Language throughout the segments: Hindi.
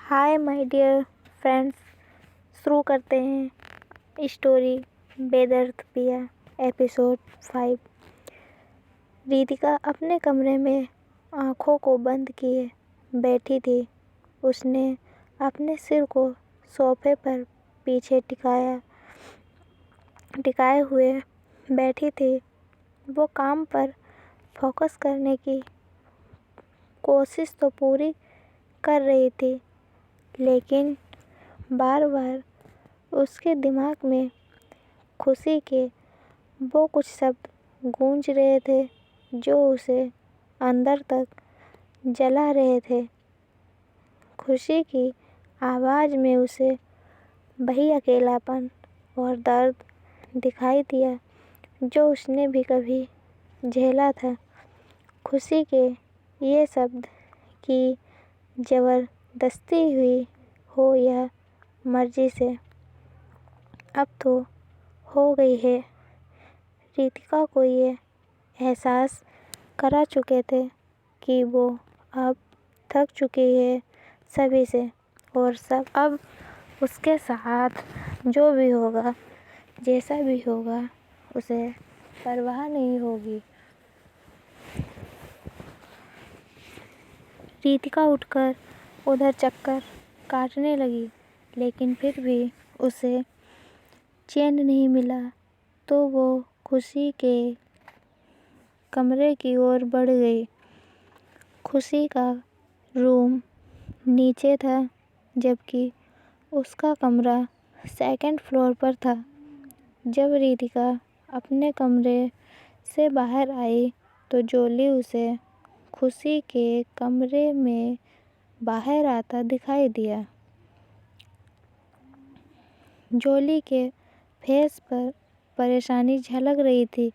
Hi my dear friends. शुरू करते हैं स्टोरी बेदर्द पिया एपिसोड 5। रितिका अपने कमरे में आँखों को बंद किए बैठी थी। उसने अपने सिर को सोफे पर पीछे टिकाए हुए बैठी थी। वो काम पर फोकस करने की कोशिश तो पूरी कर रही थी, लेकिन बार बार उसके दिमाग में खुशी के वो कुछ शब्द गूंज रहे थे जो उसे अंदर तक जला रहे थे। खुशी की आवाज़ में उसे वही अकेलापन और दर्द दिखाई दिया जो उसने भी कभी झेला था। खुशी के ये शब्द कि ज़बरदस्ती हुई हो या मर्जी से, अब तो हो गई है। रितिका को ये एहसास करा चुके थे कि वो अब थक चुकी है सभी से, और सब अब उसके साथ जो भी होगा, जैसा भी होगा, उसे परवाह नहीं होगी। रितिका उठकर उधर चक्कर काटने लगी, लेकिन फिर भी उसे चैन नहीं मिला, तो वो खुशी के कमरे की ओर बढ़ गई। खुशी का रूम नीचे था, जबकि उसका कमरा सेकंड फ्लोर पर था। जब रितिका अपने कमरे से बाहर आई तो जोली उसे खुशी के कमरे में बाहर आता दिखाई दिया। जोली के फेस पर परेशानी झलक रही थी,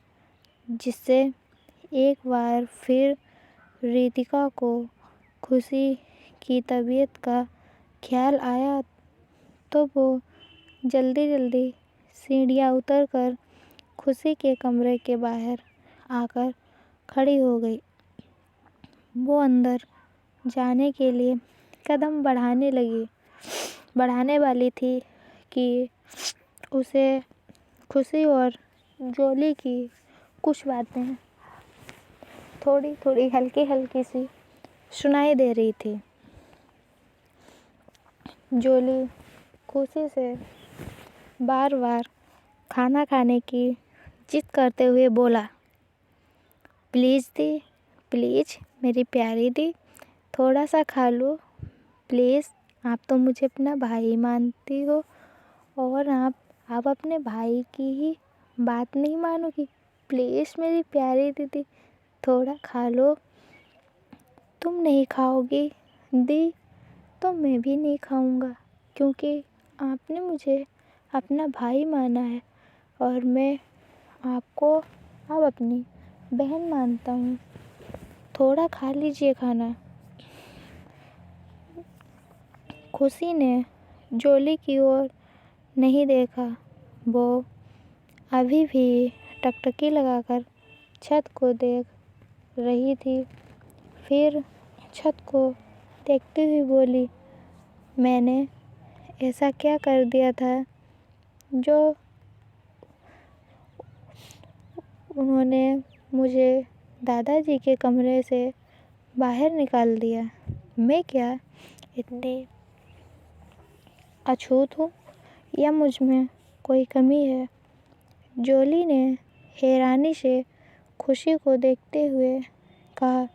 जिससे एक बार फिर रितिका को खुशी की तबीयत का ख्याल आया, तो वो जल्दी सीढ़ियाँ उतरकर खुशी के कमरे के बाहर आकर खड़ी हो गई। वो अंदर जाने के लिए कदम बढ़ाने वाली थी कि उसे खुशी और जोली की कुछ बातें थोड़ी हल्की सी सुनाई दे रही थी। जोली खुशी से बार बार खाना खाने की जिद करते हुए बोला, प्लीज़ दी, प्लीज़ मेरी प्यारी दी, थोड़ा सा खा लो प्लीज़। आप तो मुझे अपना भाई मानती हो, और आप अपने भाई की ही बात नहीं मानोगी। प्लीज़ मेरी प्यारी दीदी, थोड़ा खा लो। तुम नहीं खाओगी दी तो मैं भी नहीं खाऊंगा, क्योंकि आपने मुझे अपना भाई माना है और मैं आपको अब अपनी बहन मानता हूँ। थोड़ा खा लीजिए खाना। खुशी ने जोली की ओर नहीं देखा। वो अभी भी टकटकी लगाकर छत को देख रही थी। फिर छत को देखते हुए बोली, मैंने ऐसा क्या कर दिया था जो उन्होंने मुझे दादाजी के कमरे से बाहर निकाल दिया? मैं क्या इतनी अछूत हूँ या मुझ में कोई कमी है? जोली ने हैरानी से खुशी को देखते हुए कहा,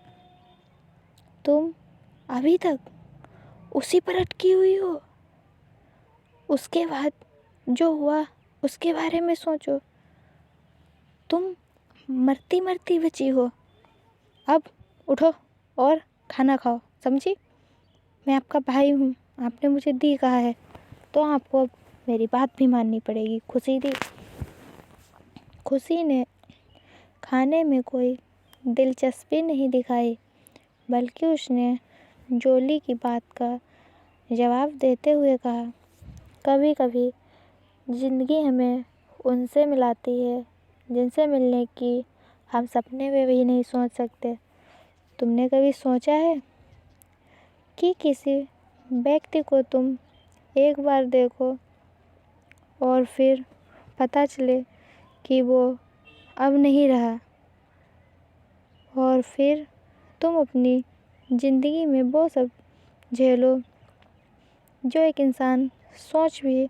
तुम अभी तक उसी पर अटकी हुई हो? उसके बाद जो हुआ उसके बारे में सोचो। तुम मरती मरती बची हो। अब उठो और खाना खाओ, समझी? मैं आपका भाई हूँ, आपने मुझे दी कहा है, तो आपको अब मेरी बात भी माननी पड़ेगी। खुशी दी। खुशी ने खाने में कोई दिलचस्पी नहीं दिखाई, बल्कि उसने जोली की बात का जवाब देते हुए कहा, कभी कभी ज़िंदगी हमें उनसे मिलाती है जिनसे मिलने की हम सपने में भी नहीं सोच सकते। तुमने कभी सोचा है कि किसी व्यक्ति को तुम एक बार देखो और फिर पता चले कि वो अब नहीं रहा, और फिर तुम अपनी ज़िंदगी में वो सब झेलो जो एक इंसान सोच भी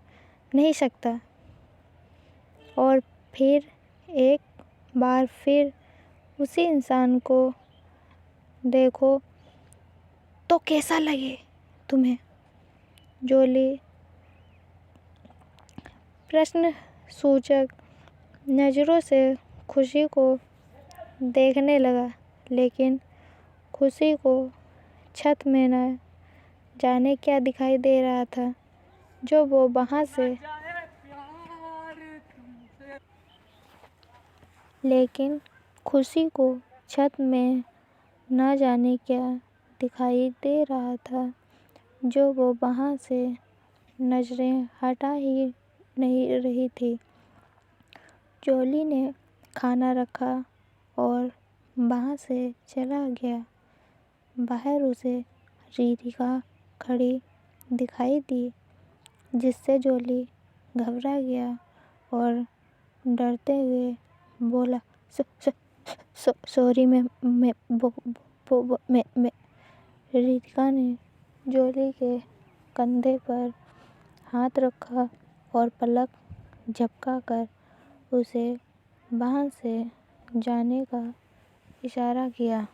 नहीं सकता, और फिर एक बार फिर उसी इंसान को देखो तो कैसा लगे तुम्हें। जोली प्रश्न सूचक नज़रों से खुशी को देखने लगा, लेकिन खुशी को छत में न जाने क्या दिखाई दे रहा था जो वो वहाँ से लेकिन खुशी को छत में न जाने क्या दिखाई दे रहा था जो वो वहाँ से नज़रें हटा ही नहीं रही थी। जोली ने खाना रखा और वहाँ से चला गया। बाहर उसे रितिका खड़ी दिखाई दी, जिससे जोली घबरा गया और डरते हुए बोला, सॉरी मैं। रितिका ने जोली के कंधे पर हाथ रखा और पलक झपका कर उसे वहाँ से जाने का इशारा किया।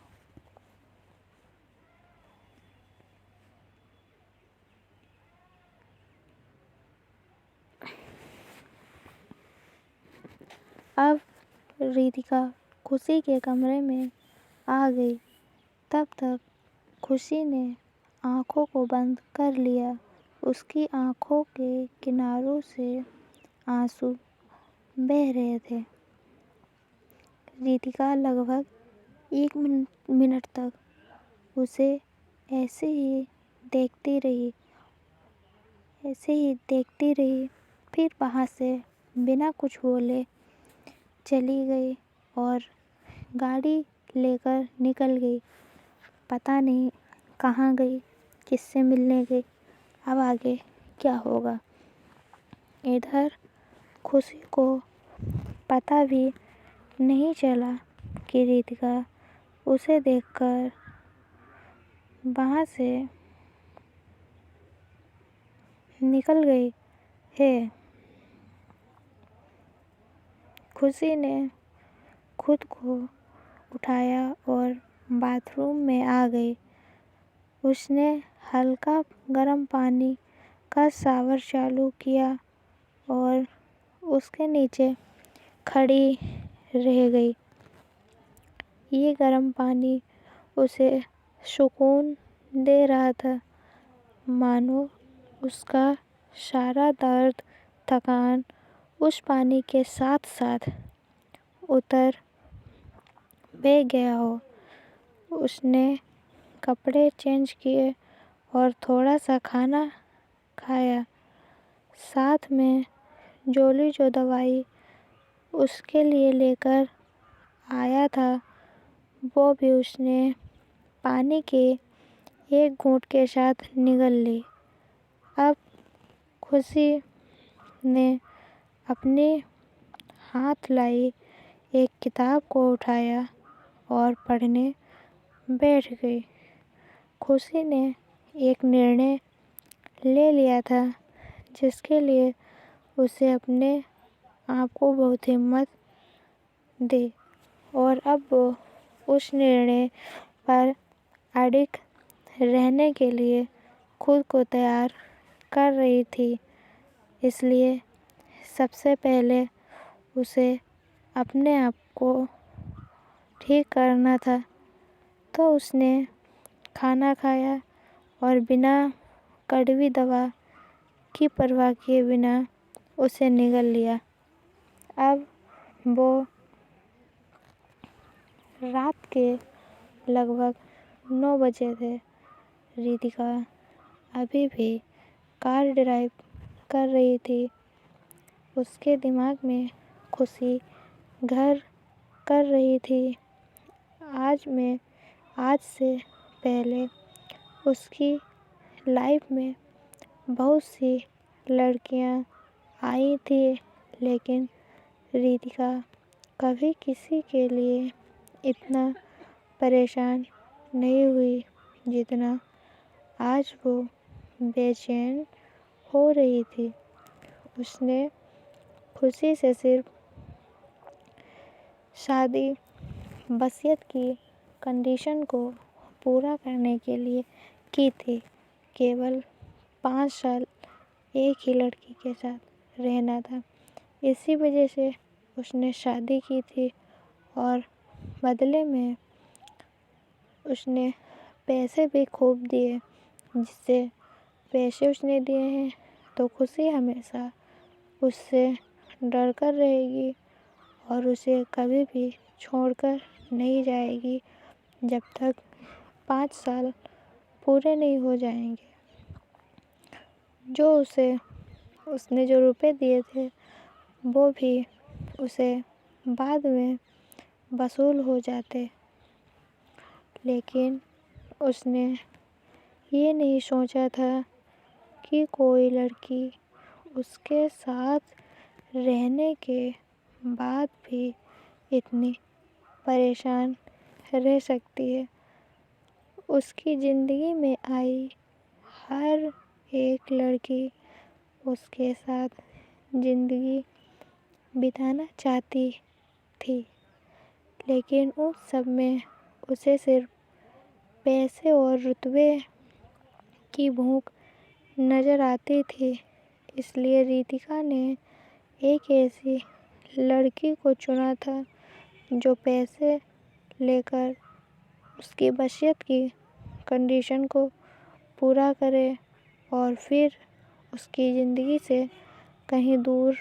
अब रितिका खुशी के कमरे में आ गई। तब तक खुशी ने आँखों को बंद कर लिया। उसकी आँखों के किनारों से आंसू बह रहे थे। रितिका लगभग 1 मिनट तक उसे ऐसे ही देखती रही। फिर वहाँ से बिना कुछ बोले चली गई और गाड़ी लेकर निकल गई। पता नहीं कहाँ गई, किससे मिलने गई, अब आगे क्या होगा। इधर खुशी को पता भी नहीं चला कि रितिका उसे देखकर वहाँ से निकल गई है। खुशी ने खुद को उठाया और बाथरूम में आ गई। उसने हल्का गर्म पानी का शावर चालू किया और उसके नीचे खड़ी रह गई। ये गर्म पानी उसे सुकून दे रहा था, मानो उसका सारा दर्द थकान उस पानी के साथ साथ उतर बह गया हो। उसने कपड़े चेंज किए और थोड़ा सा खाना खाया। साथ में जोली जो दवाई उसके लिए लेकर आया था वो भी उसने पानी के एक घूंट के साथ निगल ली। अब खुशी ने अपने हाथ लाई एक किताब को उठाया और पढ़ने बैठ गई। खुशी ने एक निर्णय ले लिया था जिसके लिए उसे अपने आप को बहुत हिम्मत दी, और अब वो उस निर्णय पर अडिग रहने के लिए खुद को तैयार कर रही थी। इसलिए सबसे पहले उसे अपने आप को ठीक करना था, तो उसने खाना खाया और बिना कड़वी दवा की परवाह किए बिना उसे निगल लिया। अब वो रात के लगभग 9 बजे थे। रितिका अभी भी कार ड्राइव कर रही थी। उसके दिमाग में खुशी घर कर रही थी। आज से पहले उसकी लाइफ में बहुत सी लड़कियां आई थी, लेकिन रितिका कभी किसी के लिए इतना परेशान नहीं हुई जितना आज वो बेचैन हो रही थी। उसने खुशी से सिर्फ शादी वसीयत की कंडीशन को पूरा करने के लिए की थी। केवल 5 साल एक ही लड़की के साथ रहना था। इसी वजह से उसने शादी की थी और बदले में उसने पैसे भी खूब दिए, जिससे पैसे उसने दिए हैं तो खुशी हमेशा उससे डर कर रहेगी और उसे कभी भी छोड़कर नहीं जाएगी जब तक 5 साल पूरे नहीं हो जाएंगे। जो उसने जो रुपए दिए थे वो भी उसे बाद में वसूल हो जाते, लेकिन उसने ये नहीं सोचा था कि कोई लड़की उसके साथ रहने के बाद भी इतनी परेशान रह सकती है। उसकी ज़िंदगी में आई हर एक लड़की उसके साथ ज़िंदगी बिताना चाहती थी, लेकिन उस सब में उसे सिर्फ पैसे और रुतबे की भूख नज़र आती थी। इसलिए रितिका ने एक ऐसी लड़की को चुना था जो पैसे लेकर उसकी वसीयत की कंडीशन को पूरा करे और फिर उसकी ज़िंदगी से कहीं दूर,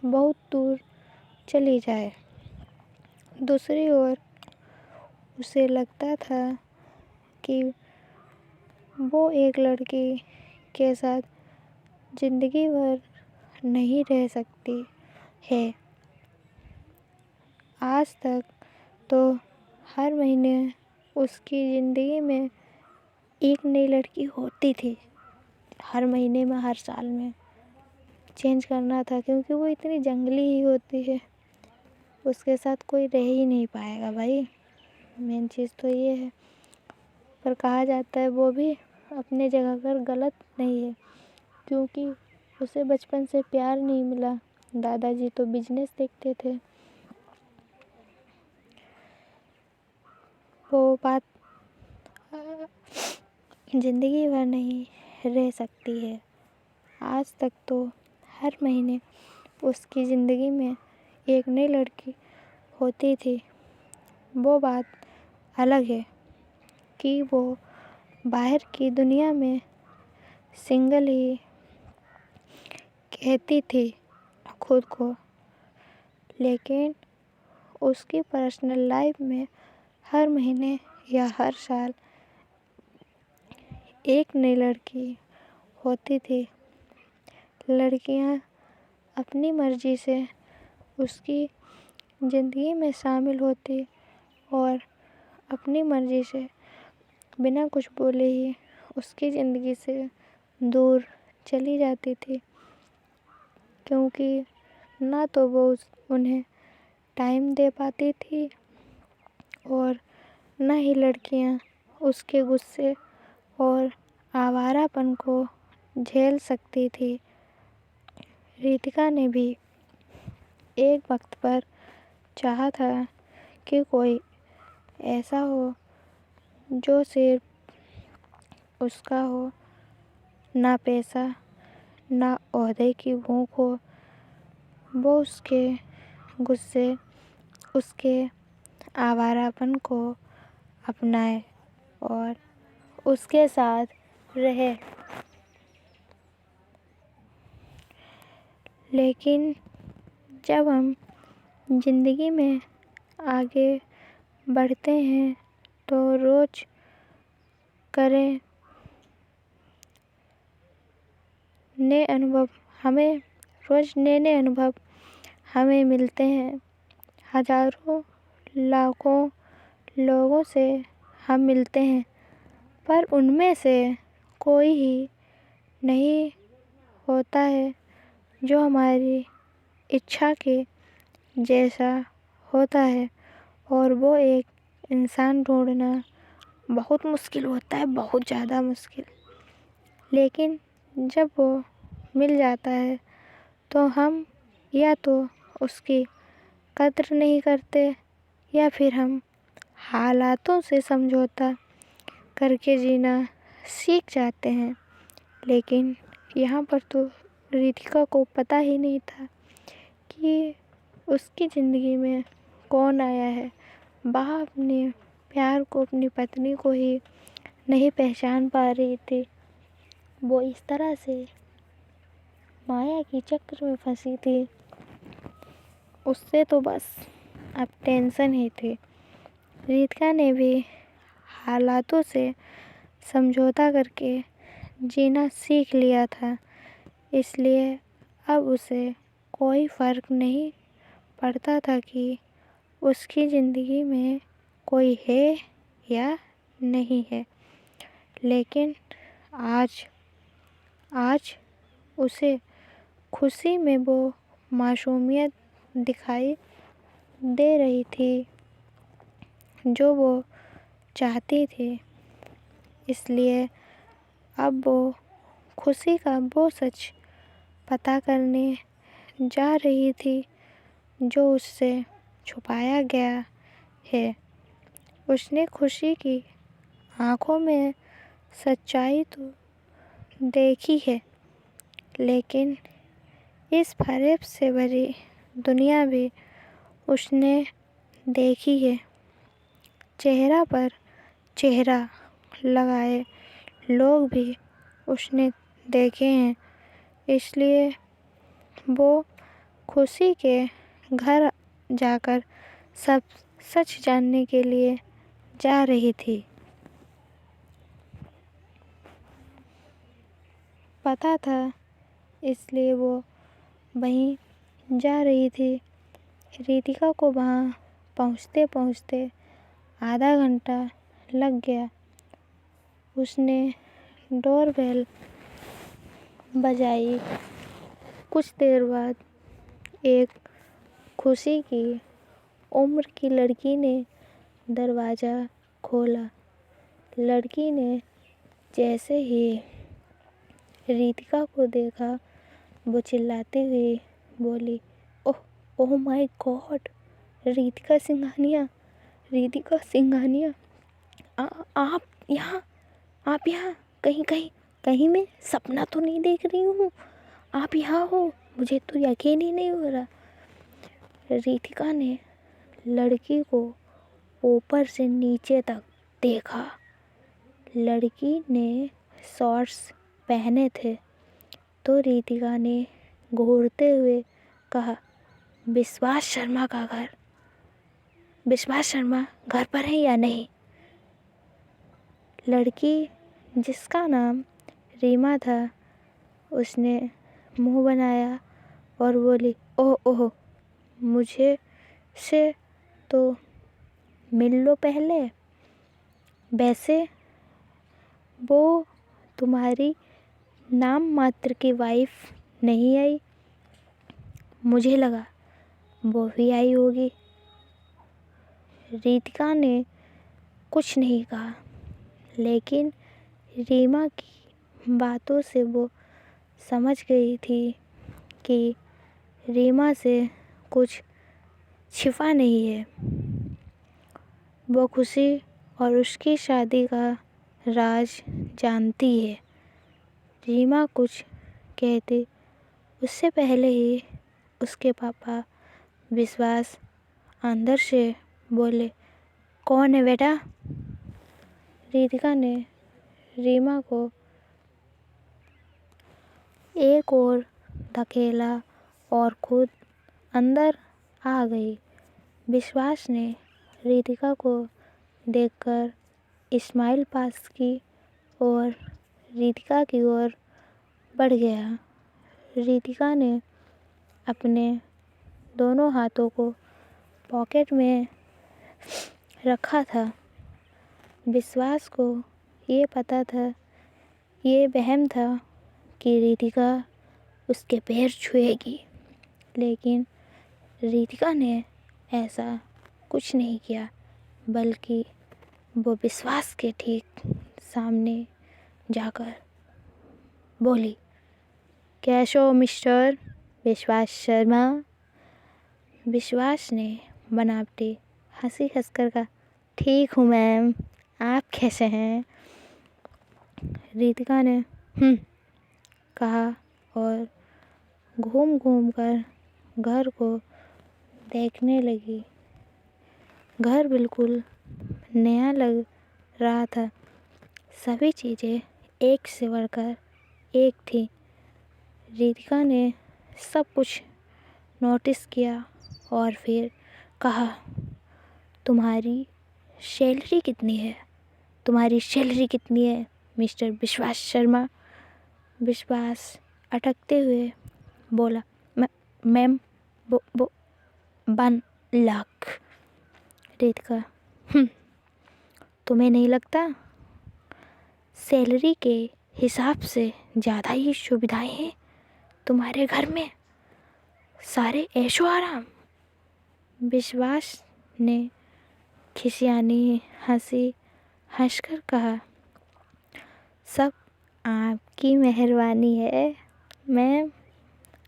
बहुत दूर चली जाए। दूसरी ओर उसे लगता था कि वो एक लड़की के साथ ज़िंदगी भर नहीं रह सकती है। आज तक तो हर महीने उसकी ज़िंदगी में एक नई लड़की होती थी। हर महीने में, हर साल में चेंज करना था, क्योंकि वो इतनी जंगली ही होती है। उसके साथ कोई रह ही नहीं पाएगा भाई, मेन चीज़ तो ये है। पर कहा जाता है वो भी अपने जगह पर गलत नहीं है, क्योंकि उसे बचपन से प्यार नहीं मिला। दादाजी तो बिजनेस देखते थे। वो बात ज़िंदगी भर नहीं रह सकती है। आज तक तो हर महीने उसकी ज़िंदगी में एक नई लड़की होती थी। वो बात अलग है कि वो बाहर की दुनिया में सिंगल ही कहती थी खुद को, लेकिन उसकी पर्सनल लाइफ में हर महीने या हर साल एक नई लड़की होती थी। लड़कियां अपनी मर्ज़ी से उसकी ज़िंदगी में शामिल होती और अपनी मर्ज़ी से बिना कुछ बोले ही उसकी ज़िंदगी से दूर चली जाती थी, क्योंकि ना तो वो उन्हें टाइम दे पाती थी और ना ही लड़कियां उसके गुस्से और आवारापन को झेल सकती थी। रितिका ने भी एक वक्त पर चाहा था कि कोई ऐसा हो जो सिर्फ उसका हो, ना पैसा ना ओहदे की भूख हो। वो उसके गुस्से, उसके आवारापन को अपनाए और उसके साथ रहे। लेकिन जब हम ज़िंदगी में आगे बढ़ते हैं तो रोज़ करें नए अनुभव हमें रोज़ नए अनुभव हमें मिलते हैं। हज़ारों लाखों लोगों से हम मिलते हैं, पर उनमें से कोई ही नहीं होता है जो हमारी इच्छा के जैसा होता है, और वो एक इंसान ढूंढना बहुत मुश्किल होता है, बहुत ज़्यादा मुश्किल। लेकिन जब वो मिल जाता है तो हम या तो उसकी कद्र नहीं करते, या फिर हम हालातों से समझौता करके जीना सीख जाते हैं। लेकिन यहाँ पर तो रितिका को पता ही नहीं था कि उसकी ज़िंदगी में कौन आया है। वह अपने प्यार को, अपनी पत्नी को ही नहीं पहचान पा रही थी। वो इस तरह से माया की चक्र में फंसी थी, उससे तो बस अब टेंशन ही थी। रितिका ने भी हालातों से समझौता करके जीना सीख लिया था, इसलिए अब उसे कोई फ़र्क नहीं पड़ता था कि उसकी ज़िंदगी में कोई है या नहीं है। लेकिन आज आज उसे खुशी में वो मासूमियत दिखाई दे रही थी जो वो चाहती थी। इसलिए अब वो खुशी का वो सच पता करने जा रही थी जो उससे छुपाया गया है। उसने खुशी की आँखों में सच्चाई तो देखी है, लेकिन इस फरेब से भरी दुनिया भी उसने देखी है। चेहरा पर चेहरा लगाए लोग भी उसने देखे हैं। इसलिए वो खुशी के घर जाकर सब सच जानने के लिए जा रही थी। पता था, इसलिए वो वहीं जा रही थी। रितिका को वहाँ पहुँचते पहुँचते आधा घंटा लग गया। उसने डोरबेल बजाई। कुछ देर बाद एक खुशी की उम्र की लड़की ने दरवाज़ा खोला। लड़की ने जैसे ही रितिका को देखा, वो चिल्लाती हुई बोली, oh oh my God, Ritika Singhania, Ritika Singhania, आप यहाँ, आप यहाँ, कहीं मैं सपना तो नहीं देख रही हूँ? आप यहाँ हो, मुझे तो यकीन ही नहीं हो रहा। रितिका ने लड़की को ऊपर से नीचे तक देखा। लड़की ने शॉर्ट्स पहने थे, तो रितिका ने घूरते हुए कहा, विश्वास शर्मा का घर, विश्वास शर्मा घर पर है या नहीं? लड़की, जिसका नाम रीमा था, उसने मुंह बनाया और बोली, ओह ओह, मुझे से तो मिल लो पहले। वैसे वो तुम्हारी नाम मात्र की वाइफ नहीं आई, मुझे लगा वो भी आई होगी। रितिका ने कुछ नहीं कहा, लेकिन रीमा की बातों से वो समझ गई थी कि रीमा से कुछ छिपा नहीं है। वो खुशी और उसकी शादी का राज जानती है। रीमा कुछ कहती उससे पहले ही उसके पापा विश्वास अंदर से बोले, कौन है बेटा? रितिका ने रीमा को एक और धकेला और खुद अंदर आ गई। विश्वास ने रितिका को देखकर स्माइल पास की और रितिका की ओर बढ़ गया। रितिका ने अपने दोनों हाथों को पॉकेट में रखा था। विश्वास को ये पता था ये वहम था कि रितिका उसके पैर छुएगी, लेकिन रितिका ने ऐसा कुछ नहीं किया, बल्कि वो विश्वास के ठीक सामने जाकर बोली, कैसे हो मिस्टर विश्वास शर्मा? विश्वास ने बनावटी हंसी हंसकर कहा, ठीक हूँ मैम, आप कैसे हैं? रितिका ने कहा और घूम घूम कर घर को देखने लगी। घर बिल्कुल नया लग रहा था। सभी चीज़ें एक से बढ़कर एक थी। रितिका ने सब कुछ नोटिस किया और फिर कहा, तुम्हारी सैलरी कितनी है? तुम्हारी सैलरी कितनी है मिस्टर विश्वास शर्मा? विश्वास अटकते हुए बोला, मैम वो 1 लाख। रितिका, तुम्हें नहीं लगता सैलरी के हिसाब से ज़्यादा ही सुविधाएं हैं तुम्हारे घर में? सारे ऐशो आराम। विश्वास ने खिसियानी हंसी हंसकर कहा, सब आपकी मेहरबानी है मैम,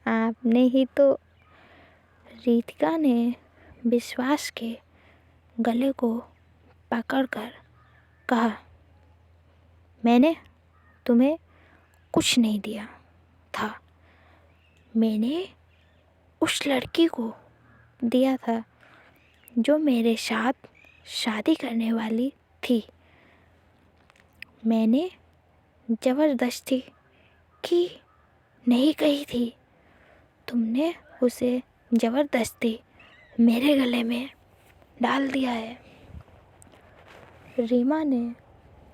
आपने ही तो। रितिका ने विश्वास के गले को पकड़कर कहा, मैंने तुम्हें कुछ नहीं दिया था, मैंने उस लड़की को दिया था जो मेरे साथ शादी करने वाली थी। मैंने ज़बरदस्ती की नहीं कही थी, तुमने उसे ज़बरदस्ती मेरे गले में डाल दिया है। रीमा ने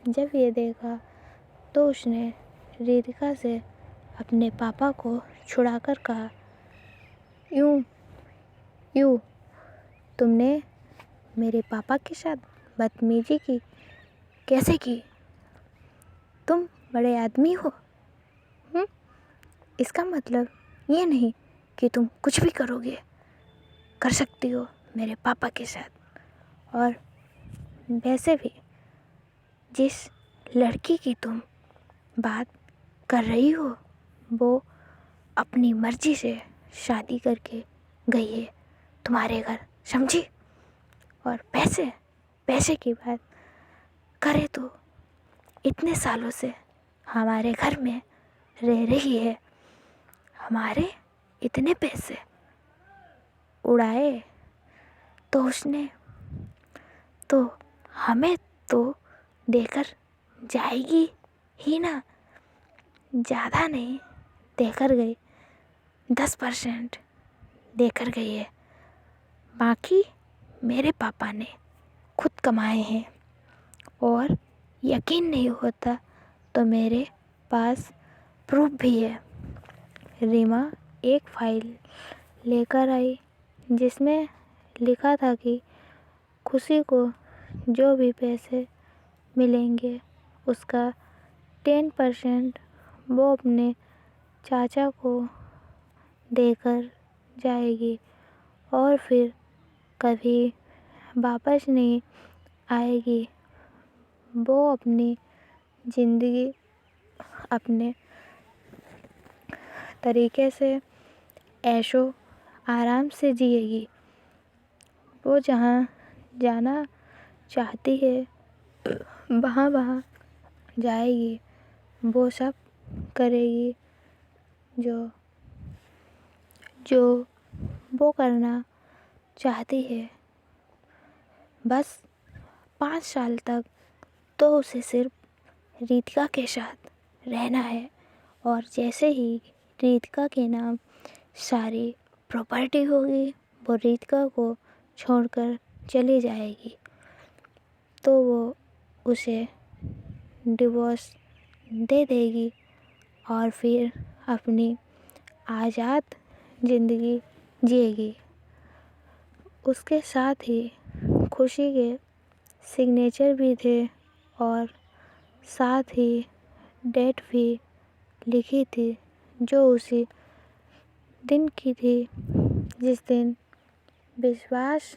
जब ये देखा तो उसने रितिका से अपने पापा को छुड़ाकर कहा, यूँ तुमने मेरे पापा के साथ बदतमीजी की? कैसे की? तुम बड़े आदमी हो। इसका मतलब ये नहीं कि तुम कुछ भी कर सकती हो मेरे पापा के साथ। और वैसे भी जिस लड़की की तुम बात कर रही हो वो अपनी मर्जी से शादी करके गई है तुम्हारे घर, समझी? और पैसे की बात करे तो इतने सालों से हमारे घर में रह रही है, हमारे इतने पैसे उड़ाए तो उसने तो हमें तो देकर जाएगी ही ना। ज़्यादा नहीं देकर गई, 10% देकर गई है, बाकी मेरे पापा ने खुद कमाए हैं। और यकीन नहीं होता तो मेरे पास प्रूफ भी है। रीमा एक फाइल लेकर आई जिसमें लिखा था कि खुशी को जो भी पैसे मिलेंगे उसका 10% वो अपने चाचा को देकर जाएगी और फिर कभी वापस नहीं आएगी। वो अपनी ज़िंदगी अपने तरीके से ऐशो आराम से जिएगी। वो जहाँ जाना चाहती है वहाँ जाएगी, वो सब करेगी जो वो करना चाहती है। बस 5 साल तक तो उसे सिर्फ रितिका के साथ रहना है और जैसे ही रितिका के नाम सारी प्रॉपर्टी होगी वो रितिका को छोड़कर चली जाएगी, तो वो उसे डिवोर्स दे देगी और फिर अपनी आज़ाद ज़िंदगी जिएगी। उसके साथ ही खुशी के सिग्नेचर भी थे और साथ ही डेट भी लिखी थी जो उसी दिन की थी जिस दिन विश्वास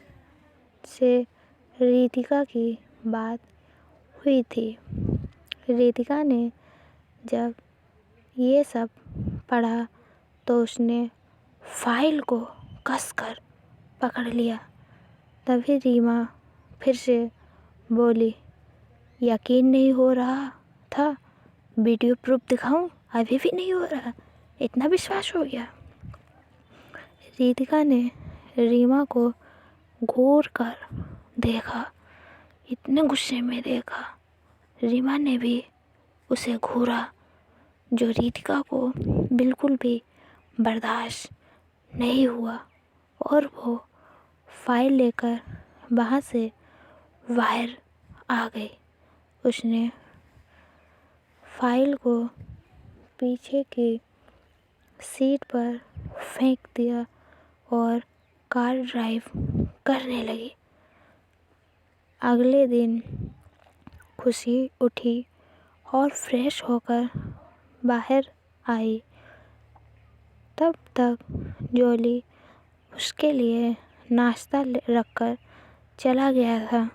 से रितिका की बात हुई थी। रितिका ने जब ये सब पढ़ा तो उसने फाइल को कसकर पकड़ लिया। तभी रीमा फिर से बोली, यकीन नहीं हो रहा था, वीडियो प्रूफ दिखाऊं, अभी भी नहीं हो रहा, इतना विश्वास हो गया। रितिका ने रीमा को घूर कर देखा, इतने गुस्से में देखा। रीमा ने भी उसे घूरा, जो रितिका को बिल्कुल भी बर्दाश्त नहीं हुआ और वो फाइल लेकर वहाँ से बाहर आ गई। उसने फाइल को पीछे की सीट पर फेंक दिया और कार ड्राइव करने लगी। अगले दिन खुशी उठी और फ्रेश होकर बाहर आई। तब तक जॉली उसके लिए नाश्ता रखकर चला गया था।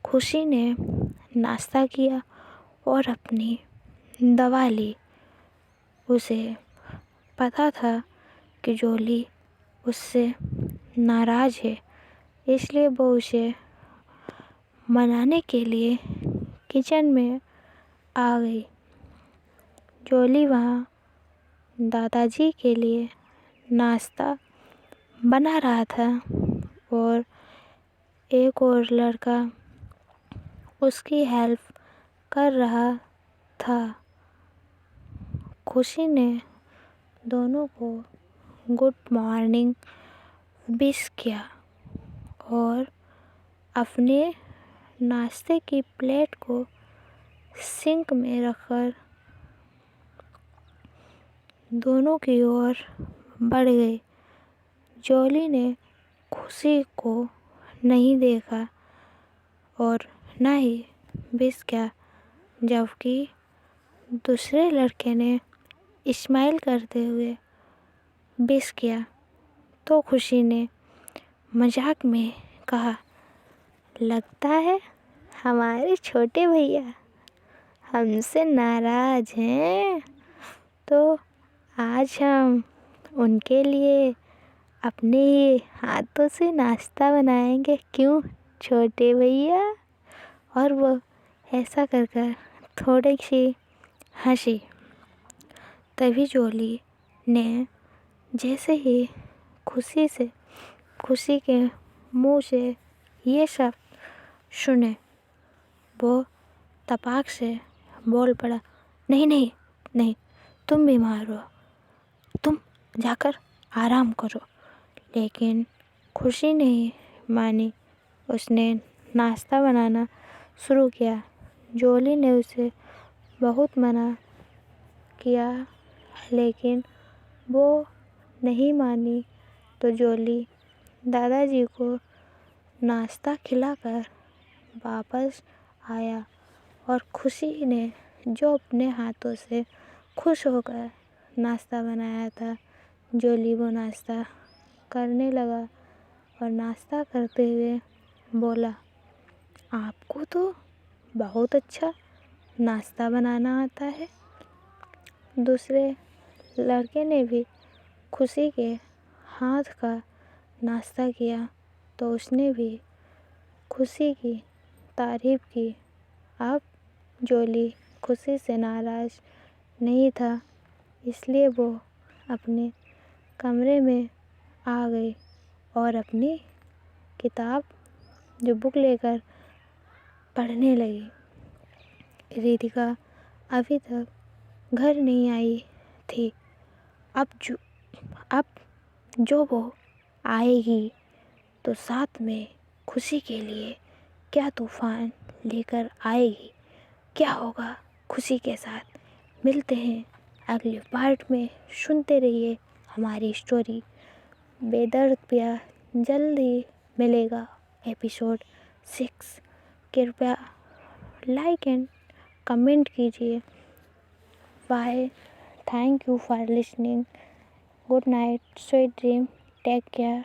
खुशी ने नाश्ता किया और अपनी दवा ली। उसे पता था कि जॉली उससे नाराज़ है, इसलिए वो उसे मनाने के लिए किचन में आ गई। जॉली वहाँ दादाजी के लिए नाश्ता बना रहा था और एक और लड़का उसकी हेल्प कर रहा था। खुशी ने दोनों को गुड मॉर्निंग विश किया और अपने नाश्ते की प्लेट को सिंक में रखकर दोनों की ओर बढ़ गई। जॉली ने खुशी को नहीं देखा और न ही विश किया, जबकि दूसरे लड़के ने स्माइल करते हुए विश किया। तो खुशी ने मजाक में कहा, लगता है हमारे छोटे भैया हमसे नाराज़ हैं, तो आज हम उनके लिए अपने ही हाथों से नाश्ता बनाएंगे, क्यों छोटे भैया। और वो ऐसा कर कर थोड़ी सी हंसी। तभी जॉली ने जैसे ही खुशी के मुंह से ये सब सुने, वो तपाक से बोल पड़ा, नहीं नहीं नहीं, तुम बीमार हो, तुम जाकर आराम करो। लेकिन खुशी नहीं मानी। उसने नाश्ता बनाना शुरू किया। जॉली ने उसे बहुत मना किया, लेकिन वो नहीं मानी। तो जॉली दादाजी को नाश्ता खिलाकर वापस आया और खुशी ने जो अपने हाथों से खुश होकर नाश्ता बनाया था, जॉली वो नाश्ता करने लगा और नाश्ता करते हुए बोला, आपको तो बहुत अच्छा नाश्ता बनाना आता है। दूसरे लड़के ने भी खुशी के हाथ का नाश्ता किया तो उसने भी खुशी की तारीफ की। अब जॉली खुशी से नाराज़ नहीं था, इसलिए वो अपने कमरे में आ गई और अपनी किताब जो बुक लेकर पढ़ने लगी। रितिका अभी तक घर नहीं आई थी। अब जो वो आएगी तो साथ में खुशी के लिए क्या तूफ़ान लेकर आएगी, क्या होगा खुशी के साथ। मिलते हैं अगले पार्ट में। सुनते रहिए हमारी स्टोरी। बेदर्द प्यार जल्दी मिलेगा एपिसोड 6। कृपया लाइक एंड कमेंट कीजिए bye, thank you for listening, good night, sweet dream, take care.